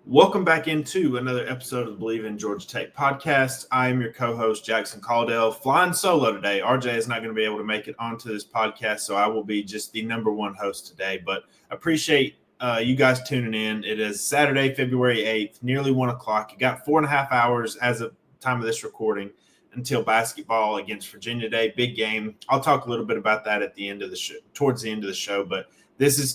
Welcome back into another episode of the Believe in Georgia Tech podcast. I am your co-host, Jackson Caldwell, flying solo today. RJ is not going to be able to make it onto this podcast, so I will be just the number one host today. But appreciate you guys tuning in. It is Saturday, February 8th, nearly 1 o'clock. You got 4.5 hours as of time of this recording until basketball against Virginia Day. Big game. I'll talk a little bit about that at the end of the show, towards the end of the show. But this is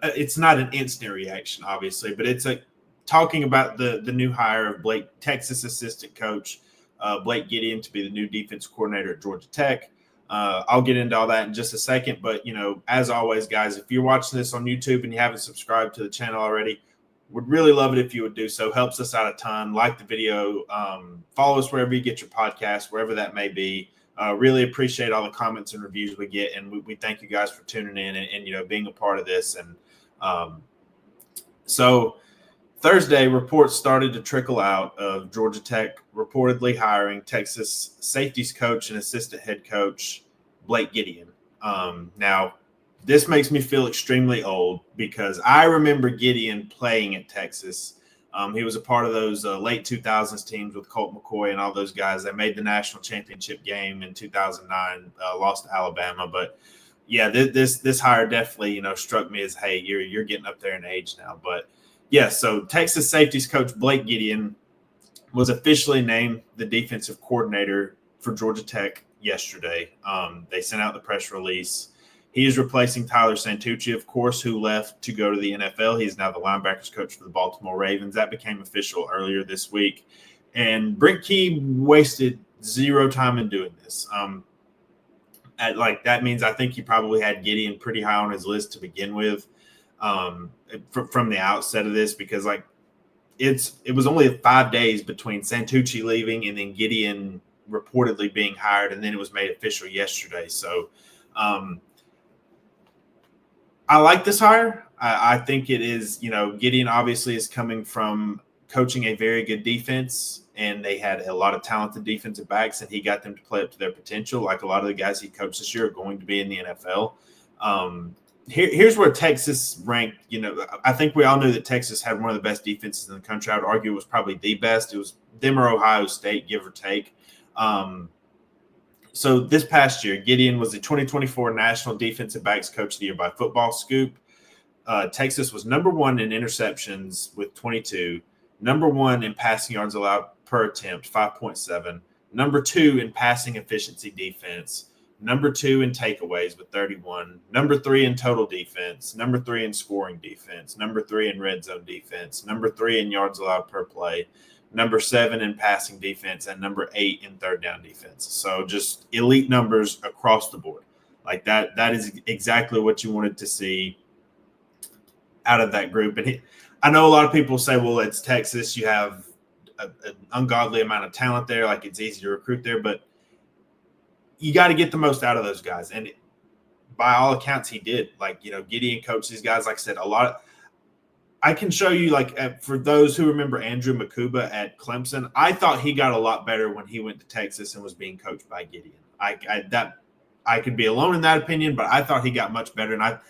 it's not an instant reaction, obviously, but it's talking about the new hire of Texas assistant coach Blake Gideon to be the new defense coordinator at Georgia Tech. I'll get into all that in just a second, but as always, guys, if you're watching this on YouTube and you haven't subscribed to the channel already, would really love it if you would do so. Helps us out a ton. Like the video, follow us wherever you get your podcast, wherever that may be. Really appreciate all the comments and reviews we get, and we thank you guys for tuning in and being a part of this. And so Thursday, reports started to trickle out of Georgia Tech reportedly hiring Texas safeties coach and assistant head coach Blake Gideon. Now, this makes me feel extremely old because I remember Gideon playing at Texas. He was a part of those late 2000s teams with Colt McCoy and all those guys that made the national championship game in 2009, lost to Alabama. But yeah, this hire definitely struck me as, hey, you're getting up there in age now. But yeah, so Texas safeties coach Blake Gideon was officially named the defensive coordinator for Georgia Tech yesterday. They sent out the press release. He is replacing Tyler Santucci, of course, who left to go to the NFL. He's now the linebackers coach for the Baltimore Ravens. That became official earlier this week. And Brent Key wasted zero time in doing this. That means I think he probably had Gideon pretty high on his list to begin with from the outset of this, because it was only 5 days between Santucci leaving and then Gideon reportedly being hired, and then it was made official yesterday. So I like this hire. I think it is, Gideon obviously is coming from coaching a very good defense, and they had a lot of talented defensive backs, and he got them to play up to their potential. Like a lot of the guys he coached this year are going to be in the NFL. Here's where Texas ranked. I think we all knew that Texas had one of the best defenses in the country. I would argue it was probably the best. It was them or Ohio State, give or take. So this past year, Gideon was the 2024 National Defensive Backs Coach of the Year by Football Scoop. Texas was number one in interceptions with 22, number one in passing yards allowed per attempt, 5.7, number two in passing efficiency defense, number two in takeaways with 31, number three in total defense, number three in scoring defense, number three in red zone defense, number three in yards allowed per play, number 7 in passing defense, and number 8 in third down defense. So just elite numbers across the board. Like that is exactly what you wanted to see out of that group. And I know a lot of people say, well, it's Texas. You have an ungodly amount of talent there. Like, it's easy to recruit there, but you got to get the most out of those guys. And by all accounts, he did. Gideon coached these guys. Like I said, I can show you, for those who remember Andrew Makuba at Clemson, I thought he got a lot better when he went to Texas and was being coached by Gideon. I could be alone in that opinion, but I thought he got much better. And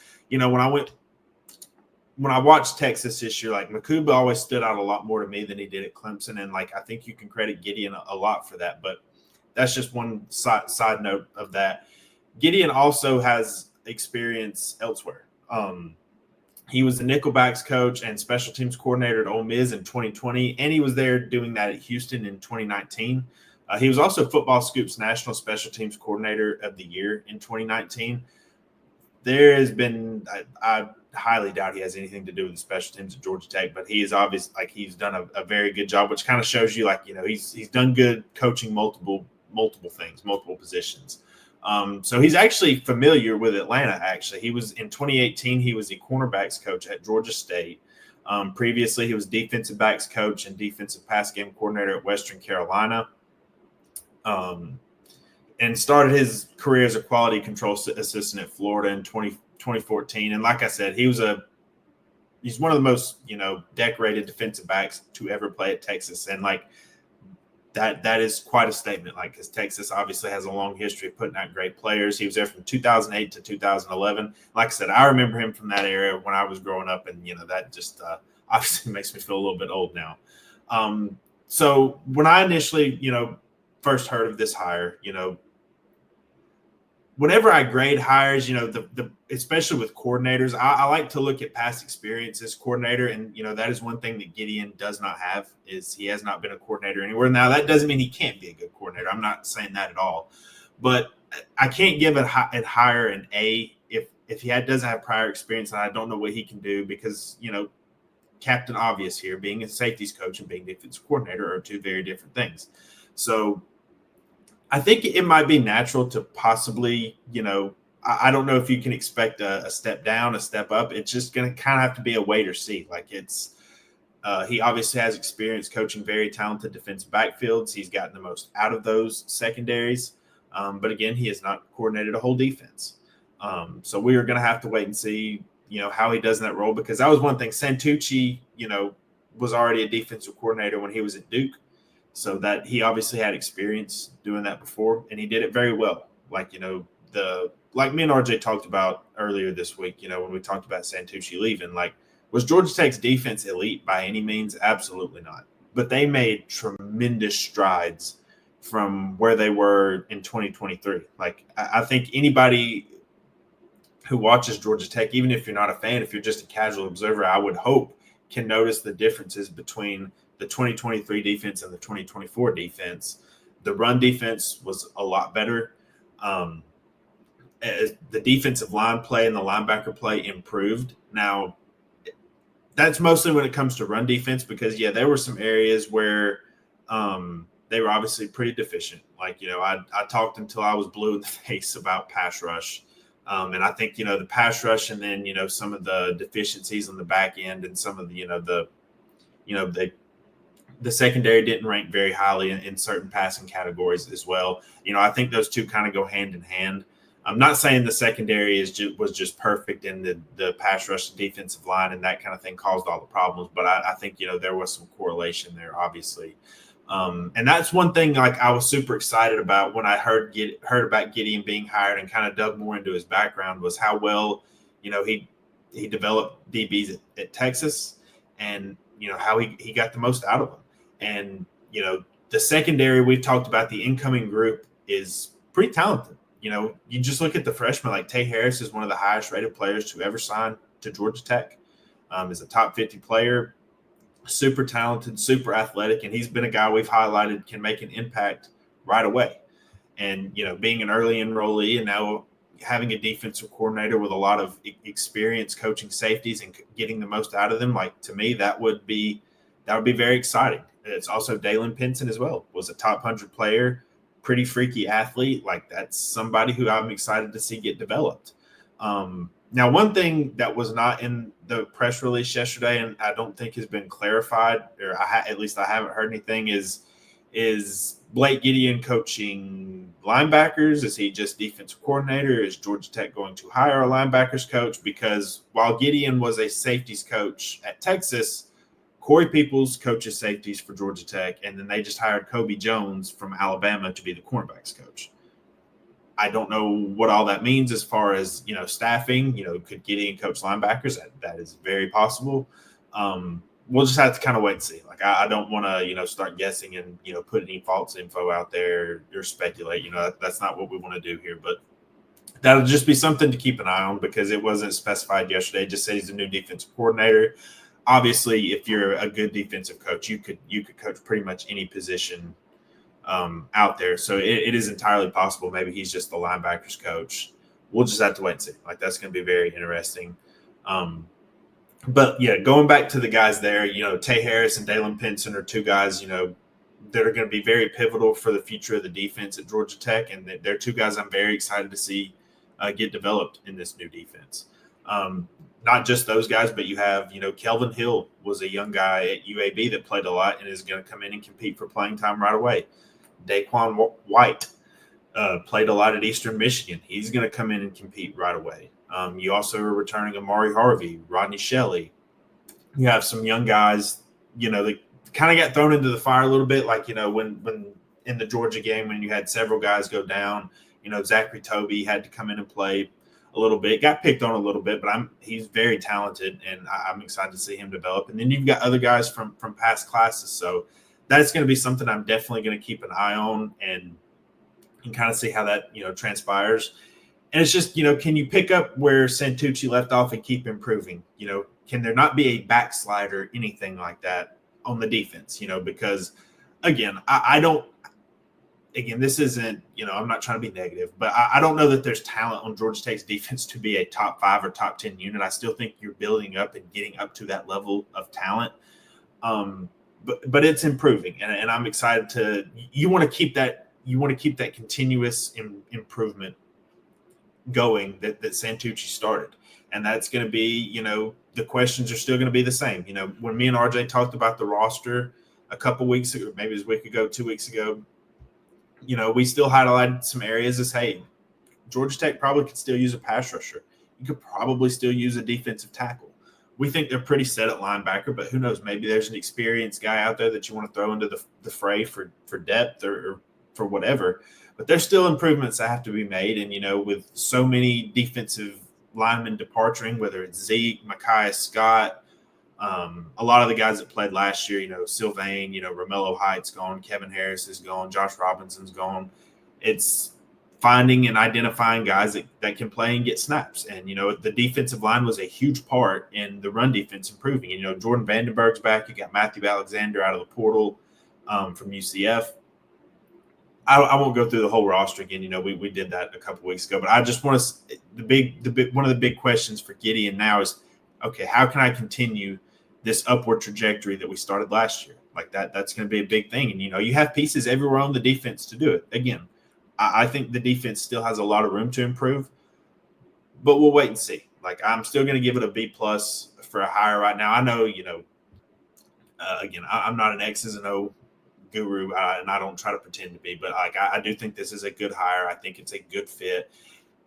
when I watched Texas this year, Makuba always stood out a lot more to me than he did at Clemson. And I think you can credit Gideon a lot for that, but that's just one side note of that. Gideon also has experience elsewhere. He was the nickelbacks coach and special teams coordinator at Ole Miss in 2020, and he was there doing that at Houston in 2019. He was also Football Scoop's National Special Teams Coordinator of the Year in 2019. There has been – I highly doubt he has anything to do with the special teams at Georgia Tech, but he is obvious – he's done a very good job, which kind of shows you he's done good coaching multiple things, multiple positions. So he's actually familiar with Atlanta, actually. He was in 2018, he was the cornerbacks coach at Georgia State. Previously, he was defensive backs coach and defensive pass game coordinator at Western Carolina. And started his career as a quality control assistant at Florida in 2014. And like I said, he's one of the most, decorated defensive backs to ever play at Texas. And that is quite a statement. Like, because Texas obviously has a long history of putting out great players. He was there from 2008 to 2011. Like I said, I remember him from that era when I was growing up, and that just obviously makes me feel a little bit old now. So when I initially first heard of this hire, whenever I grade hires, the especially with coordinators, I like to look at past experience as coordinator, and that is one thing that Gideon does not have, is he has not been a coordinator anywhere. Now that doesn't mean he can't be a good coordinator. I'm not saying that at all, but I can't give it hire an A if he doesn't have prior experience, and I don't know what he can do, because Captain Obvious here, being a safeties coach and being defensive coordinator are two very different things. So I think it might be natural to possibly, I don't know if you can expect a step down, a step up. It's just going to kind of have to be a wait or see. Like, he obviously has experience coaching very talented defensive backfields. He's gotten the most out of those secondaries. But again, he has not coordinated a whole defense. So we are going to have to wait and see, how he does in that role, because that was one thing. Santucci, was already a defensive coordinator when he was at Duke. So that he obviously had experience doing that before, and he did it very well. Like, like me and RJ talked about earlier this week, when we talked about Santucci leaving, like, was Georgia Tech's defense elite by any means? Absolutely not. But they made tremendous strides from where they were in 2023. Like, I think anybody who watches Georgia Tech, even if you're not a fan, if you're just a casual observer, I would hope can notice the differences between the 2023 defense and the 2024 defense. The run defense was a lot better. The defensive line play and the linebacker play improved. Now, that's mostly when it comes to run defense, because, there were some areas where they were obviously pretty deficient. Like, I talked until I was blue in the face about pass rush. And I think, the pass rush, and then, some of the deficiencies on the back end, and some of the secondary didn't rank very highly in certain passing categories as well. I think those two kind of go hand in hand. I'm not saying the secondary was just perfect, and the pass rush and defensive line and that kind of thing caused all the problems. But I think, there was some correlation there, obviously. And that's one thing, like, I was super excited about when I heard about Gideon being hired, and kind of dug more into his background, was how well, he developed DBs at Texas, and, how he got the most out of them. And, the secondary, we've talked about, the incoming group is pretty talented. You just look at the freshmen, like Tay Harris is one of the highest rated players to ever sign to Georgia Tech. Is a top 50 player, super talented, super athletic. And he's been a guy we've highlighted can make an impact right away. And, being an early enrollee, and now having a defensive coordinator with a lot of experience coaching safeties and getting the most out of them, like, to me, that would be very exciting. It's also Dalen Pinson as well, was a top 100 player, pretty freaky athlete. Like, that's somebody who I'm excited to see get developed. Now, one thing that was not in the press release yesterday, and I don't think has been clarified, or at least I haven't heard anything, is Blake Gideon coaching linebackers? Is he just defensive coordinator? Is Georgia Tech going to hire a linebackers coach? Because while Gideon was a safeties coach at Texas, Corey Peoples coaches safeties for Georgia Tech, and then they just hired Kobe Jones from Alabama to be the cornerbacks coach. I don't know what all that means as far as, staffing. Could Gideon coach linebackers? That is very possible. We'll just have to kind of wait and see. Like, I don't want to, start guessing and, put any false info out there or speculate. That's not what we want to do here. But that'll just be something to keep an eye on, because it wasn't specified yesterday. It just said he's a new defensive coordinator. Obviously, if you're a good defensive coach, you could coach pretty much any position out there. So it is entirely possible maybe he's just the linebackers coach. We'll just have to wait and see. Like, that's going to be very interesting. But, going back to the guys there, Tay Harris and Dalen Pinson are two guys, that are going to be very pivotal for the future of the defense at Georgia Tech. And they're two guys I'm very excited to see get developed in this new defense. Not just those guys, but you have, Kelvin Hill was a young guy at UAB that played a lot and is going to come in and compete for playing time right away. Daquan White played a lot at Eastern Michigan. He's going to come in and compete right away. You also are returning Amari Harvey, Rodney Shelley. You have some young guys, that kind of got thrown into the fire a little bit, like, when in the Georgia game when you had several guys go down, Zachary Toby had to come in and play a little bit, got picked on a little bit, but he's very talented, and I'm excited to see him develop. And then you've got other guys from past classes, so that's going to be something I'm definitely going to keep an eye on and kind of see how that transpires. And it's just, can you pick up where Santucci left off and keep improving? Can there not be a backslide, anything like that on the defense? Because again, I don't. Again, this isn't, I'm not trying to be negative, but I don't know that there's talent on Georgia Tech's defense to be a top 5 or top 10 unit. I still think you're building up and getting up to that level of talent. But it's improving, and I'm excited to. You want to keep that. You want to keep that continuous improvement going that Santucci started, and that's going to be, the questions are still going to be the same. When me and RJ talked about the roster a couple weeks ago, maybe it was a week ago, 2 weeks ago, we still highlighted some areas as, hey, Georgia Tech probably could still use a pass rusher. You could probably still use a defensive tackle. We think they're pretty set at linebacker, but who knows? Maybe there's an experienced guy out there that you want to throw into the fray for depth or for whatever. But there's still improvements that have to be made. And, with so many defensive linemen departing, whether it's Zeke, Micaiah Scott, a lot of the guys that played last year, Sylvain, Romello Heights gone, Kevin Harris is gone, Josh Robinson's gone. It's finding and identifying guys that can play and get snaps. And, the defensive line was a huge part in the run defense improving. And, Jordan Vandenberg's back. You got Matthew Alexander out of the portal from UCF. I won't go through the whole roster again. We did that a couple weeks ago, but I just want to one of the big questions for Gideon now is, okay, how can I continue this upward trajectory that we started last year? Like that's going to be a big thing. And, you have pieces everywhere on the defense to do it. Again, I think the defense still has a lot of room to improve, but we'll wait and see. Like, I'm still going to give it a B+ for a hire right now. I know, again, I'm not an X's and O guru, and I don't try to pretend to be, but I do think this is a good hire. I think it's a good fit.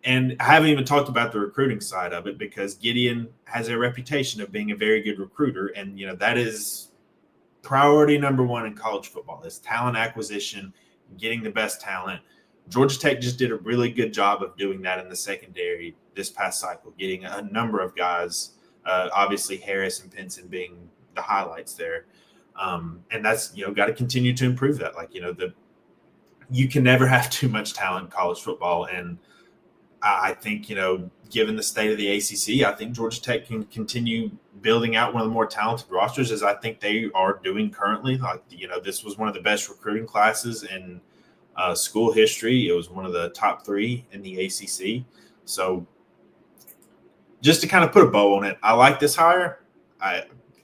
And I haven't even talked about the recruiting side of it, because Gideon has a reputation of being a very good recruiter. And, that is priority number 1 in college football, is talent acquisition, getting the best talent. Georgia Tech just did a really good job of doing that in the secondary this past cycle, getting a number of guys, obviously Harris and Pinson being the highlights there. And that's, got to continue to improve that. Like, you can never have too much talent in college football. And I think, given the state of the ACC, I think Georgia Tech can continue building out one of the more talented rosters, as I think they are doing currently. Like, this was one of the best recruiting classes in school history. It was one of the top 3 in the ACC. So just to kind of put a bow on it, I like this hire.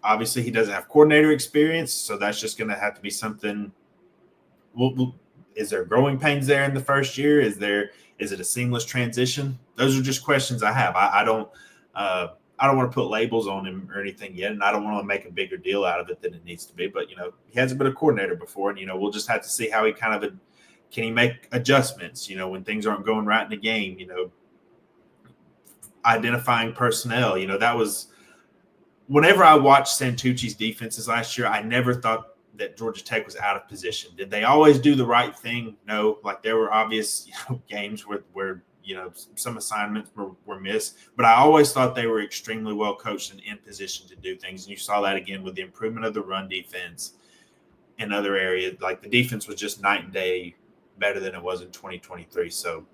Obviously, he doesn't have coordinator experience, so that's just going to have to be something. Is there growing pains there in the first year? Is it a seamless transition? Those are just questions I have. I don't want to put labels on him or anything yet, and I don't want to make a bigger deal out of it than it needs to be. But, he hasn't been a coordinator before, and, we'll just have to see how he can he make adjustments, when things aren't going right in the game, identifying personnel. That was – whenever I watched Santucci's defenses last year, I never thought that Georgia Tech was out of position. Did they always do the right thing? No. Like, there were obvious games where some assignments were missed, but I always thought they were extremely well coached and in position to do things. And you saw that again with the improvement of the run defense in other areas. Like, the defense was just night and day better than it was in 2023. So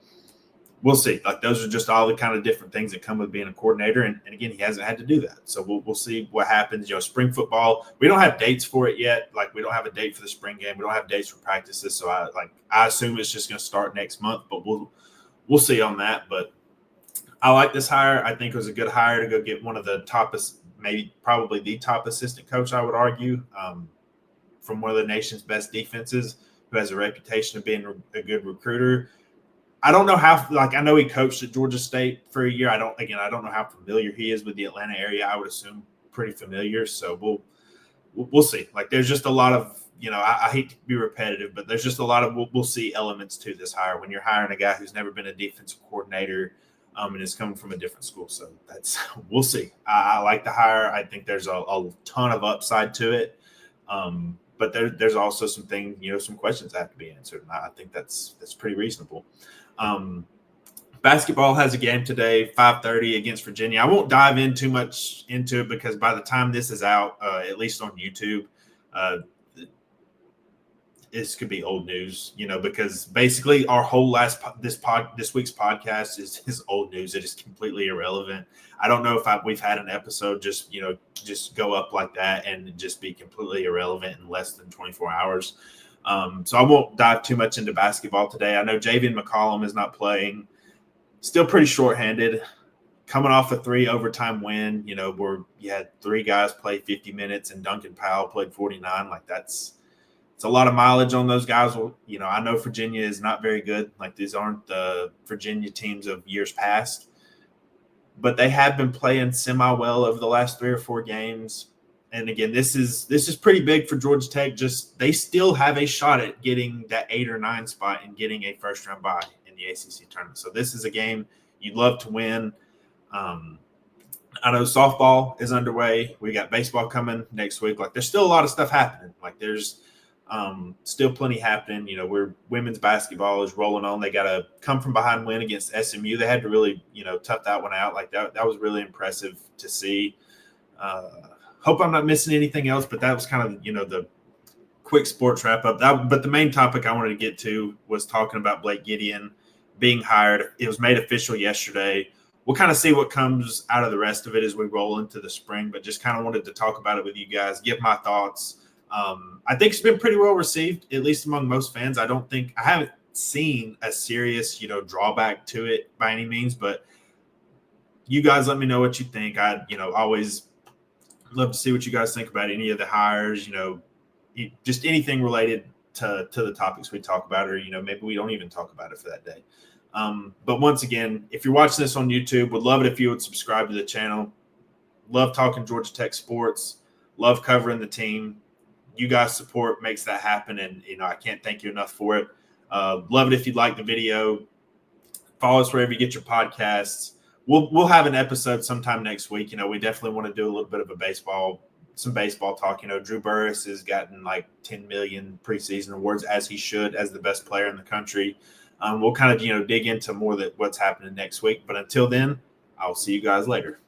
we'll see. Like, those are just all the kind of different things that come with being a coordinator. And again, he hasn't had to do that. So we'll see what happens. Spring football, we don't have dates for it yet. Like, we don't have a date for the spring game. We don't have dates for practices. So I assume it's just going to start next month, but we'll see on that. But I like this hire. I think it was a good hire to go get one of the probably the top assistant coach, I would argue, from one of the nation's best defenses, who has a reputation of being a good recruiter. I don't know how, I know he coached at Georgia State for a year. I don't know how familiar he is with the Atlanta area. I would assume pretty familiar. So we'll see. Like, there's just a lot of, I hate to be repetitive, but there's just a lot of, we'll see elements to this hire when you're hiring a guy who's never been a defensive coordinator and is coming from a different school. So we'll see. I like the hire. I think there's a ton of upside to it. But there's also some things, some questions that have to be answered. And I think that's pretty reasonable. Basketball has a game today, 5:30 against Virginia. I won't dive in too much into it because by the time this is out, at least on YouTube, this could be old news, because basically our whole this week's podcast is old news. It is completely irrelevant. I don't know if we've had an episode just go up like that and just be completely irrelevant in less than 24 hours. So I won't dive too much into basketball today. I know Javian McCollum is not playing. Still pretty shorthanded, coming off a 3 overtime win, where you had 3 guys play 50 minutes and Duncan Powell played 49. Like it's a lot of mileage on those guys. Well, I know Virginia is not very good. Like these aren't the Virginia teams of years past, but they have been playing semi-well over the last 3 or 4 games. And again, this is pretty big for Georgia Tech. Just they still have a shot at getting that 8 or 9 spot and getting a first-round bye in the ACC tournament. So this is a game you'd love to win. I know softball is underway. We got baseball coming next week. Like there's still a lot of stuff happening. Like there's still plenty happening. Where women's basketball is rolling on. They got a come from behind win against SMU. They had to really, tough that one out. Like that was really impressive to see. Hope I'm not missing anything else, but that was kind of, the quick sports wrap up. But the main topic I wanted to get to was talking about Blake Gideon being hired. It was made official yesterday. We'll kind of see what comes out of the rest of it as we roll into the spring, but just kind of wanted to talk about it with you guys, give my thoughts. I think it's been pretty well received, at least among most fans. I haven't seen a serious, drawback to it by any means, but you guys let me know what you think. I always love to see what you guys think about any of the hires, just anything related to the topics we talk about, or, maybe we don't even talk about it for that day. But once again, if you're watching this on YouTube, would love it if you would subscribe to the channel. Love talking Georgia Tech sports, love covering the team. You guys' support makes that happen, and I can't thank you enough for it. Love it if you'd like the video. Follow us wherever you get your podcasts. We'll have an episode sometime next week. We definitely want to do a little bit of some baseball talk. Drew Burris has gotten like 10 million preseason awards, as he should, as the best player in the country. We'll kind of dig into more of what's happening next week. But until then, I'll see you guys later.